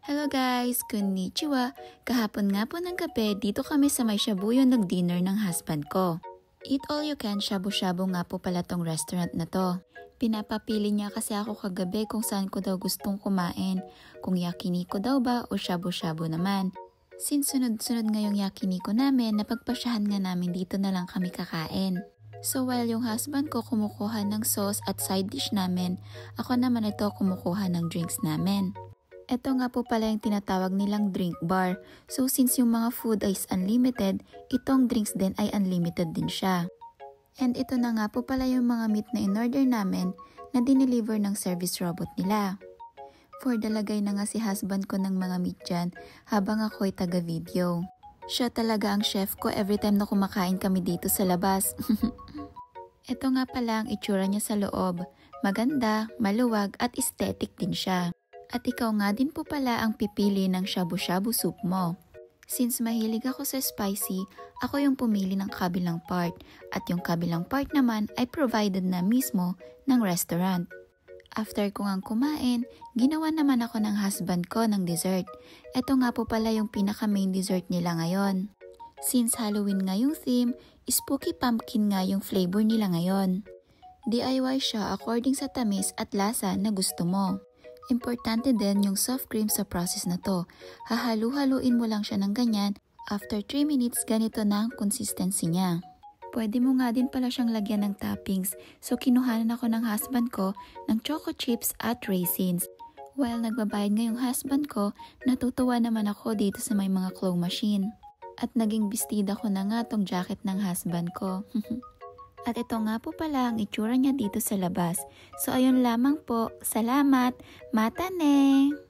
Hello guys! Konnichiwa! Kahapon nga po ng gabi, dito kami sa May Shabuyo nag-dinner ng husband ko. Eat all you can, shabu-shabu nga po pala tong restaurant na to. Pinapapili niya kasi ako kagabi kung saan ko daw gustong kumain. Kung yakiniko daw ba o shabu-shabu naman. Since sunod-sunod ngayong yakiniko namin, napagpasyahan nga namin dito na lang kami kakain. So while yung husband ko kumukuha ng sauce at side dish namin, ako naman ito kumukuha ng drinks namin. Ito nga po pala yung tinatawag nilang drink bar. So since yung mga food is unlimited, itong drinks din ay unlimited din siya. And ito na nga po pala yung mga meat na in-order namin na dineliver ng service robot nila. For dalagay na nga si husband ko ng mga meat dyan habang ako'y taga-video. Siya talaga ang chef ko every time na kumakain kami dito sa labas. Ito nga pala ang itsura niya sa loob. Maganda, maluwag at aesthetic din siya. At ikaw nga din po pala ang pipili ng shabu-shabu soup mo. Since mahilig ako sa spicy, ako yung pumili ng kabilang part. At yung kabilang part naman ay provided na mismo ng restaurant. After ko ngang kumain, ginawa naman ako ng husband ko ng dessert. Ito nga po pala yung pinaka main dessert nila ngayon. Since Halloween nga yung theme, spooky pumpkin nga yung flavor nila ngayon. DIY siya according sa tamis at lasa na gusto mo. Importante din yung soft cream sa process na to. Hahalu-haluin mo lang siya ng ganyan. After 3 minutes, ganito na ang consistency niya. Pwede mo nga din pala siyang lagyan ng toppings. So kinuhanan ako ng husband ko ng choco chips at raisins. While nagbabayad nga yung husband ko, natutuwa naman ako dito sa may mga claw machine. At naging bestida ko na nga tong jacket ng husband ko. At ito nga po pala ang itsura niya dito sa labas. So ayun lamang po. Salamat. Mata ne!